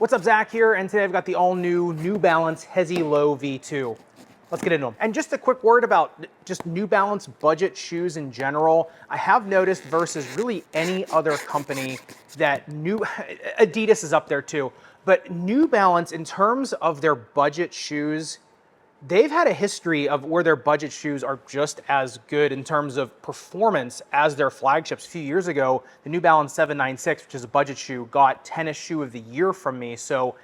What's up, Zach here, and today I've got the all-new New Balance Hesi Low V2. Let's get into them. And just a quick word about just New Balance budget shoes in general. I have noticed versus really any other company that Adidas is up there too, but New Balance in terms of their budget shoes, they've had a history of where their budget shoes are just as good in terms of performance as their flagships. A few years ago, the New Balance 796, which is a budget shoe, got Tennis Shoe of the Year from me. So,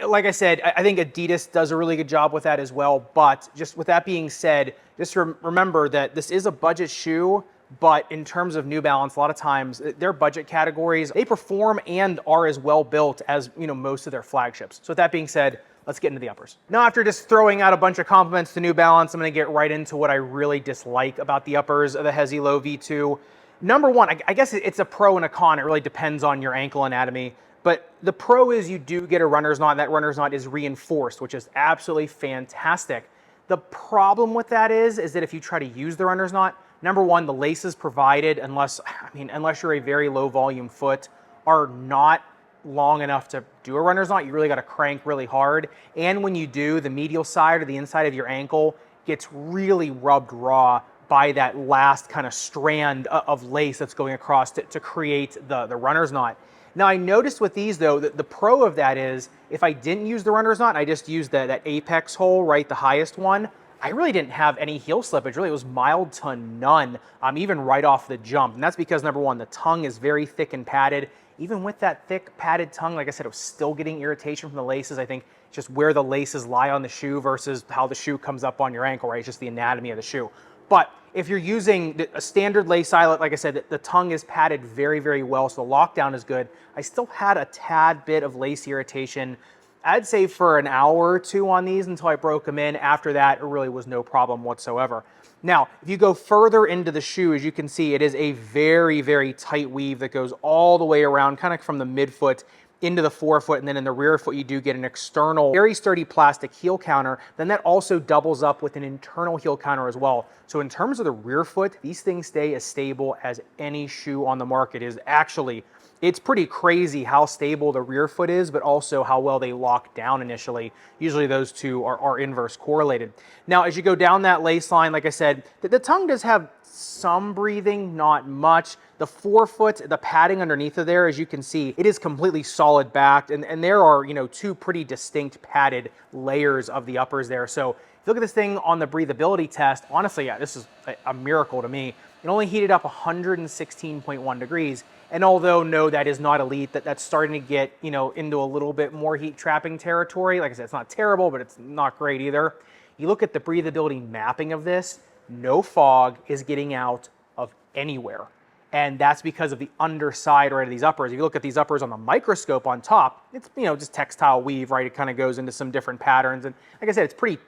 like I said, I think Adidas does a really good job with that as well. But just with that being said, just remember that this is a budget shoe. But in terms of New Balance, a lot of times their budget categories, they perform and are as well built as most of their flagships. So with that being said, let's get into the uppers. Now, after just throwing out a bunch of compliments to New Balance, I'm gonna get right into what I really dislike about the uppers of the Hesi Low V2. Number one, I guess it's a pro and a con. It really depends on your ankle anatomy. But the pro is you do get a runner's knot, and that runner's knot is reinforced, which is absolutely fantastic. The problem with that is that if you try to use the runner's knot, number one, the laces provided, unless you're a very low volume foot, are not long enough to do a runner's knot. You really got to crank really hard. And when you do, the medial side or the inside of your ankle gets really rubbed raw by that last kind of strand of lace that's going across to create the runner's knot. Now, I noticed with these though, that the pro of that is if I didn't use the runner's knot, I just used that apex hole, right, the highest one, I really didn't have any heel slippage. Really, it was mild to none, even right off the jump. And that's because, number one, the tongue is very thick and padded. Even with that thick padded tongue, like I said, it was still getting irritation from the laces. I think just where the laces lie on the shoe versus how the shoe comes up on your ankle, right? It's just the anatomy of the shoe. But if you're using a standard lace eyelet, like I said, the tongue is padded very, very well, so the lockdown is good. I still had a tad bit of lace irritation, I'd say for an hour or two on these until I broke them in. After that, it really was no problem whatsoever. Now, if you go further into the shoe, as you can see, it is a very, very tight weave that goes all the way around, kind of from the midfoot into the forefoot, and then in the rear foot, you do get an external, very sturdy plastic heel counter. Then that also doubles up with an internal heel counter as well. So in terms of the rear foot, these things stay as stable as any shoe on the market is. Actually, it's pretty crazy how stable the rear foot is, but also how well they lock down initially. Usually those two are inverse correlated. Now, as you go down that lace line, like I said, the tongue does have some breathing, not much. The forefoot, the padding underneath of there, as you can see, it is completely solid backed, and there are, two pretty distinct padded layers of the uppers there. So if you look at this thing on the breathability test, honestly, yeah, this is a miracle to me. It only heated up 116.1 degrees. And although, no, that is not elite, that's starting to get, into a little bit more heat trapping territory. Like I said, it's not terrible, but it's not great either. You look at the breathability mapping of this, no fog is getting out of anywhere. And that's because of the underside right of these uppers. If you look at these uppers on the microscope on top, it's, just textile weave, right? It kind of goes into some different patterns. And like I said, it's pretty,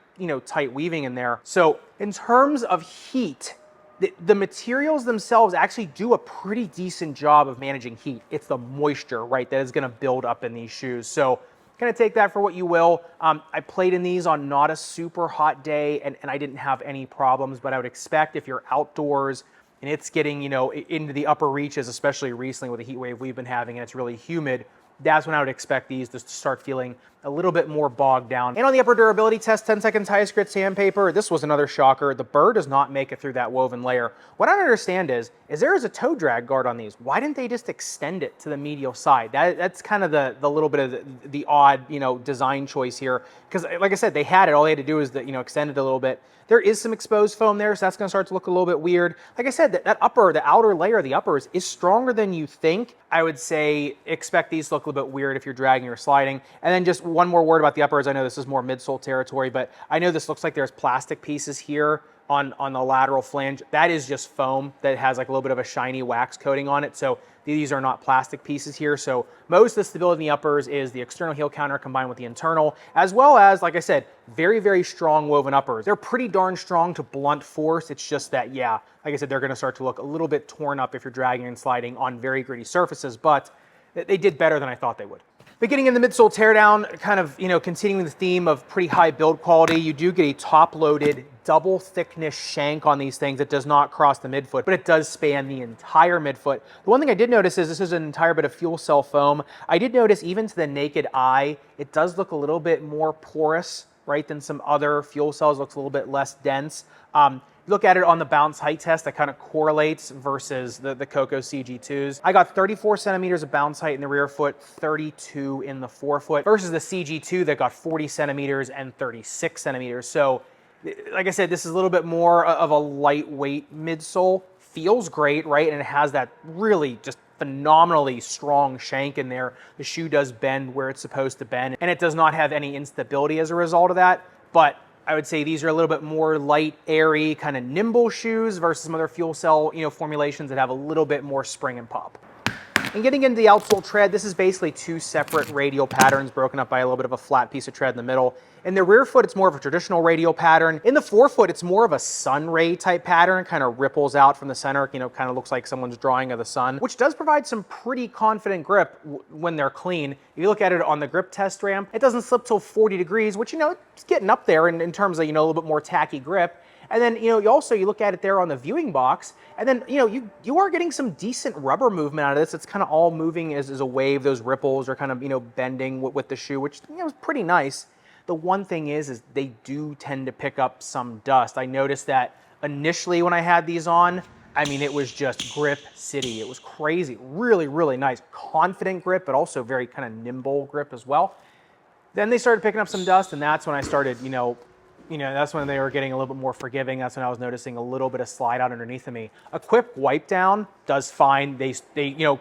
tight weaving in there. So in terms of heat, the materials themselves actually do a pretty decent job of managing heat. It's the moisture, right, that is going to build up in these shoes. So kind of take that for what you will. I played in these on not a super hot day, and I didn't have any problems, but I would expect if you're outdoors and it's getting, into the upper reaches, especially recently with the heat wave we've been having and it's really humid, that's when I would expect these to start feeling a little bit more bogged down. And on the upper durability test, 10 seconds highest grit sandpaper, this was another shocker. The burr does not make it through that woven layer. What I don't understand is there is a toe drag guard on these. Why didn't they just extend it to the medial side? That's kind of the little bit of the odd, design choice here. Because like I said, they had it. All they had to do is extend it a little bit. There is some exposed foam there, so that's going to start to look a little bit weird. Like I said, the outer layer of the uppers is stronger than you think. I would say expect these to look a little bit weird if you're dragging or sliding. And then just one more word about the uppers. I know this is more midsole territory, but I know this looks like there's plastic pieces here on the lateral flange. That is just foam that has like a little bit of a shiny wax coating on it. So these are not plastic pieces here. So most of the stability in the uppers is the external heel counter combined with the internal, as well as, like I said, very, very strong woven uppers. They're pretty darn strong to blunt force. It's just that, yeah, like I said, they're going to start to look a little bit torn up if you're dragging and sliding on very gritty surfaces, but they did better than I thought they would. But getting in the midsole teardown, kind of, continuing the theme of pretty high build quality, you do get a top-loaded double thickness shank on these things. It does not cross the midfoot, but it does span the entire midfoot. The one thing I did notice is this is an entire bit of fuel cell foam. I did notice even to the naked eye, it does look a little bit more porous, right, than some other fuel cells. It looks a little bit less dense. Look at it on the bounce height test, that kind of correlates versus the Coco CG2s. I got 34 centimeters of bounce height in the rear foot, 32 in the forefoot, versus the CG2 that got 40 centimeters and 36 centimeters. So, like I said, this is a little bit more of a lightweight midsole. Feels great, right? And it has that really just phenomenally strong shank in there. The shoe does bend where it's supposed to bend, and it does not have any instability as a result of that. But I would say these are a little bit more light, airy, kind of nimble shoes versus some other fuel cell, formulations that have a little bit more spring and pop. And getting into the outsole tread, this is basically two separate radial patterns broken up by a little bit of a flat piece of tread in the middle. In the rear foot, it's more of a traditional radial pattern. In the forefoot, it's more of a sun ray type pattern, kind of ripples out from the center, kind of looks like someone's drawing of the sun, which does provide some pretty confident grip when they're clean. If you look at it on the grip test ramp, it doesn't slip till 40 degrees, which, it's getting up there in terms of, a little bit more tacky grip. And then, you look at it there on the viewing box, and then, you are getting some decent rubber movement out of this. It's kind of all moving as a wave. Those ripples are kind of, bending with the shoe, which, is pretty nice. The one thing is they do tend to pick up some dust. I noticed that initially when I had these on, it was just grip city. It was crazy. Really, really nice. Confident grip, but also very kind of nimble grip as well. Then they started picking up some dust, and that's when I started, that's when they were getting a little bit more forgiving. That's when I was noticing a little bit of slide out underneath of me. A quick wipe down does fine. They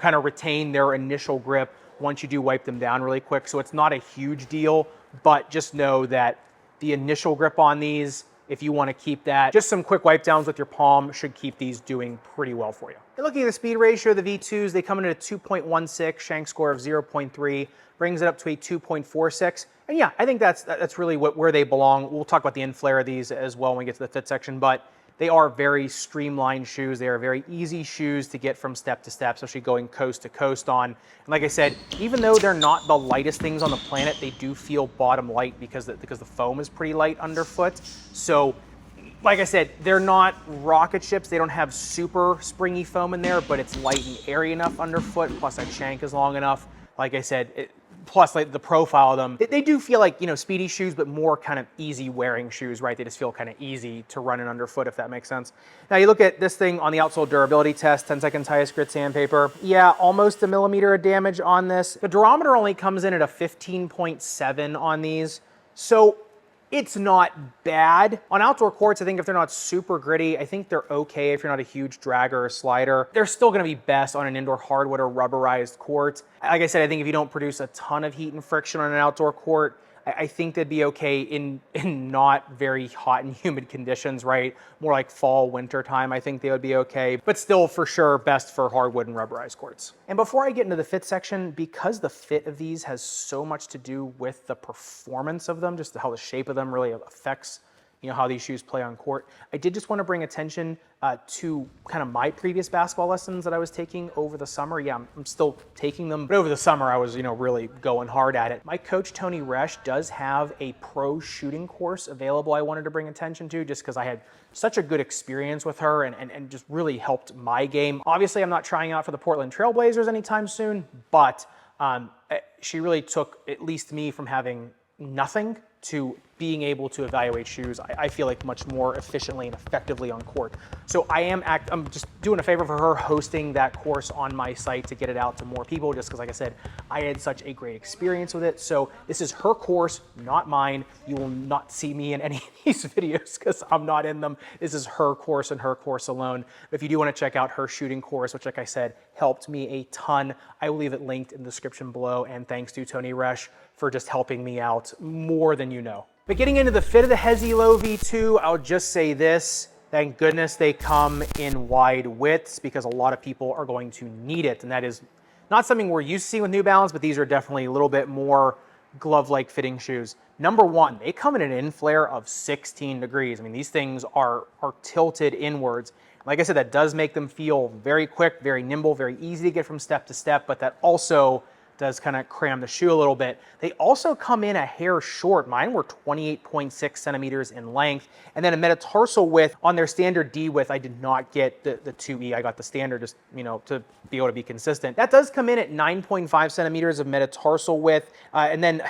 kind of retain their initial grip once you do wipe them down really quick. So it's not a huge deal, but just know that the initial grip on these, if you want to keep that, just some quick wipe downs with your palm should keep these doing pretty well for you. And looking at the speed ratio of the V2s, they come in at a 2.16, shank score of 0.3, brings it up to a 2.46. And yeah, I think that's really where they belong. We'll talk about the in-flare of these as well when we get to the fit section, but they are very streamlined shoes. They are very easy shoes to get from step to step, especially going coast to coast on. And like I said, even though they're not the lightest things on the planet, they do feel bottom light because the foam is pretty light underfoot. So, like I said, they're not rocket ships. They don't have super springy foam in there, but it's light and airy enough underfoot, plus that shank is long enough. Like I said, plus like the profile of them, they do feel like, speedy shoes, but more kind of easy wearing shoes, right? They just feel kind of easy to run in underfoot, if that makes sense. Now you look at this thing on the outsole durability test, 10 seconds highest grit sandpaper. Yeah, almost a millimeter of damage on this. The durometer only comes in at a 15.7 on these. So it's not bad. On outdoor courts, I think if they're not super gritty, I think they're okay if you're not a huge dragger or slider. They're still gonna be best on an indoor hardwood or rubberized court. Like I said, I think if you don't produce a ton of heat and friction on an outdoor court, I think they'd be okay in not very hot and humid conditions, right? More like fall, winter time, I think they would be okay, but still for sure best for hardwood and rubberized courts. And before I get into the fit section, because the fit of these has so much to do with the performance of them, just how the shape of them really affects how these shoes play on court, I did just want to bring attention to kind of my previous basketball lessons that I was taking over the summer. Yeah, I'm still taking them, but over the summer I was, really going hard at it. My coach, Tony Resch, does have a pro shooting course available I wanted to bring attention to just because I had such a good experience with her and just really helped my game. Obviously, I'm not trying out for the Portland Trail Blazers anytime soon, but she really took at least me from having nothing to being able to evaluate shoes, I feel like much more efficiently and effectively on court. So I'm just doing a favor for her hosting that course on my site to get it out to more people, just because like I said, I had such a great experience with it. So this is her course, not mine. You will not see me in any of these videos because I'm not in them. This is her course and her course alone. But if you do want to check out her shooting course, which like I said, helped me a ton, I will leave it linked in the description below. And thanks to Tony Resch for just helping me out more than you know. But getting into the fit of the Hesi Low V2, I'll just say this. Thank goodness they come in wide widths because a lot of people are going to need it. And that is not something we're used to seeing with New Balance, but these are definitely a little bit more glove-like fitting shoes. Number one, they come in an in-flare of 16 degrees. I mean, these things are tilted inwards. Like I said, that does make them feel very quick, very nimble, very easy to get from step to step, but that also does kind of cram the shoe a little bit. They also come in a hair short. Mine were 28.6 centimeters in length, and then a metatarsal width on their standard D width. I did not get the 2E. I got the standard just, to be able to be consistent. That does come in at 9.5 centimeters of metatarsal width, and then,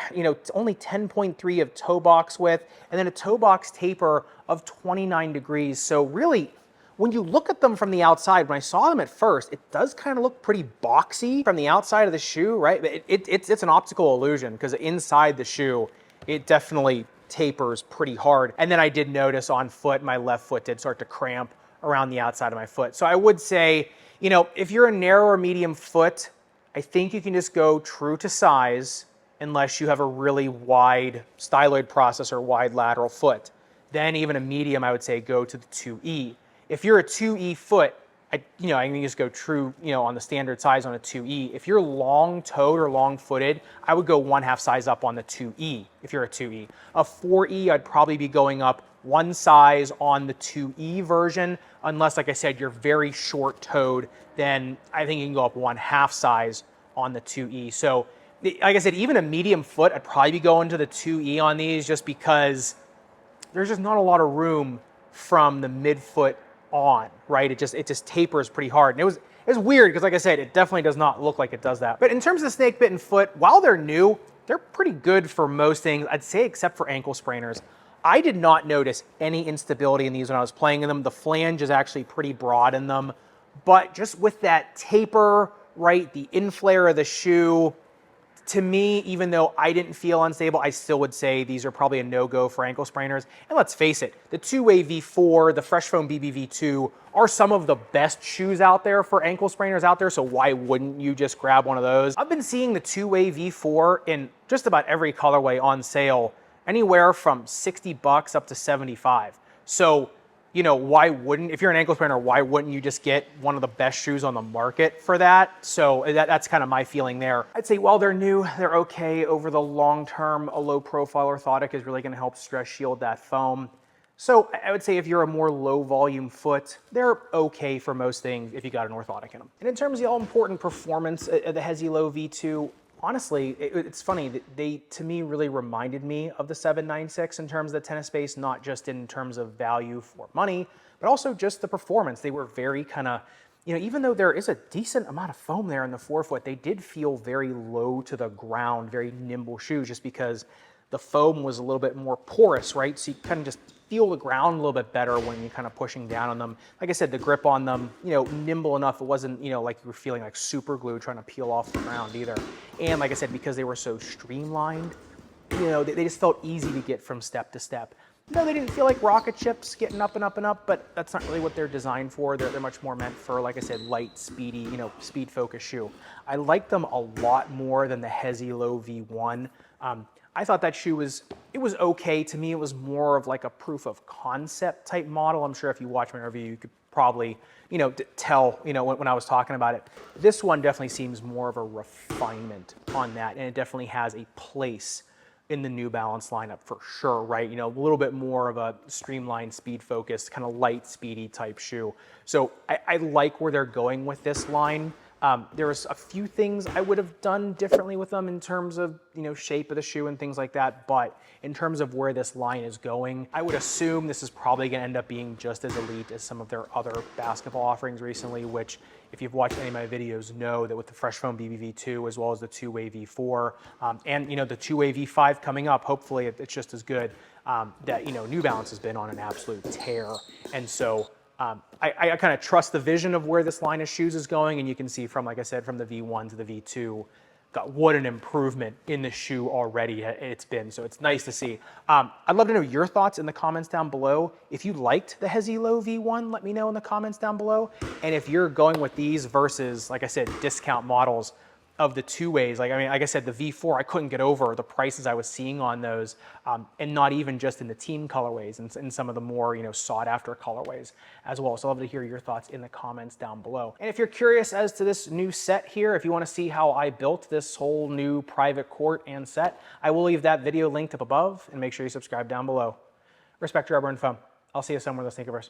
only 10.3 of toe box width, and then a toe box taper of 29 degrees. So really, when you look at them from the outside, when I saw them at first, it does kind of look pretty boxy from the outside of the shoe, right? It's an optical illusion because inside the shoe, it definitely tapers pretty hard. And then I did notice on foot, my left foot did start to cramp around the outside of my foot. So I would say, if you're a narrow or medium foot, I think you can just go true to size unless you have a really wide styloid process or wide lateral foot. Then even a medium, I would say go to the 2E. If you're a 2E foot, I can just go true, on the standard size on a 2E. If you're long-toed or long-footed, I would go 1/2 size up on the 2E if you're a 2E. A 4E, I'd probably be going up 1 size on the 2E version, unless, like I said, you're very short-toed, then I think you can go up 1/2 size on the 2E. So, like I said, even a medium foot, I'd probably be going to the 2E on these just because there's just not a lot of room from the midfoot on, right? It just tapers pretty hard. And it was weird because, like I said, it definitely does not look like it does that. But in terms of snake bitten foot, while they're new, they're pretty good for most things, I'd say, except for ankle sprainers. I did not notice any instability in these when I was playing in them. The flange is actually pretty broad in them, but just with that taper, right, the inflare of the shoe, to me, even though I didn't feel unstable, I still would say these are probably a no-go for ankle sprainers. And let's face it, the two-way V4, the Fresh Foam BB V2 are some of the best shoes out there for ankle sprainers out there, so why wouldn't you just grab one of those? I've been seeing the two-way V4 in just about every colorway on sale, anywhere from 60 bucks up to 75. So, why wouldn't, if you're an ankle sprainer, why wouldn't you just get one of the best shoes on the market for that? So that's kind of my feeling there. I'd say while they're new, they're okay. Over the long term, a low profile orthotic is really going to help stress shield that foam. So I would say if you're a more low volume foot, they're okay for most things if you got an orthotic in them. And in terms of the all important performance of the Hesi Low V2, honestly, it's funny that they, to me, really reminded me of the 796 in terms of the tennis base, not just in terms of value for money, but also just the performance. They were very kind of, even though there is a decent amount of foam there in the forefoot, they did feel very low to the ground, very nimble shoes, just because the foam was a little bit more porous, right? So you kind of just feel the ground a little bit better when you're kind of pushing down on them. Like I said, the grip on them, nimble enough. It wasn't, like you were feeling like super glue trying to peel off the ground either. And like I said, because they were so streamlined, they just felt easy to get from step to step. No, they didn't feel like rocket ships getting up and up and up, but that's not really what they're designed for. They're much more meant for, like I said, light, speedy, speed focused shoe. I like them a lot more than the Hesi Low V1. I thought that shoe was okay. To me, it was more of like a proof of concept type model. I'm sure if you watch my review, you could probably, tell, when I was talking about it. This one definitely seems more of a refinement on that, and it definitely has a place in the New Balance lineup for sure, right? A little bit more of a streamlined, speed-focused, kind of light, speedy type shoe. So I like where they're going with this line. There was a few things I would have done differently with them in terms of, shape of the shoe and things like that. But in terms of where this line is going, I would assume this is probably going to end up being just as elite as some of their other basketball offerings recently, which if you've watched any of my videos know that with the Fresh Foam BB V2 as well as the two-way V4 and, the two-way V5 coming up, hopefully it's just as good, that, New Balance has been on an absolute tear. And so I kind of trust the vision of where this line of shoes is going, and you can see from, like I said, from the V1 to the V2, what an improvement in the shoe already it's been. So it's nice to see. I'd love to know your thoughts in the comments down below. If you liked the Hesi Low V1, let me know in the comments down below. And if you're going with these versus, like I said, discount models of the two ways, like I said, the V4, I couldn't get over the prices I was seeing on those, and not even just in the team colorways and in some of the more sought after colorways as well. So I'd love to hear your thoughts in the comments down below. And if you're curious as to this new set here, if you want to see how I built this whole new private court and set, I will leave that video linked up above, and make sure you subscribe down below. Respect your rubber and foam. I'll see you somewhere in the Sneakerverse.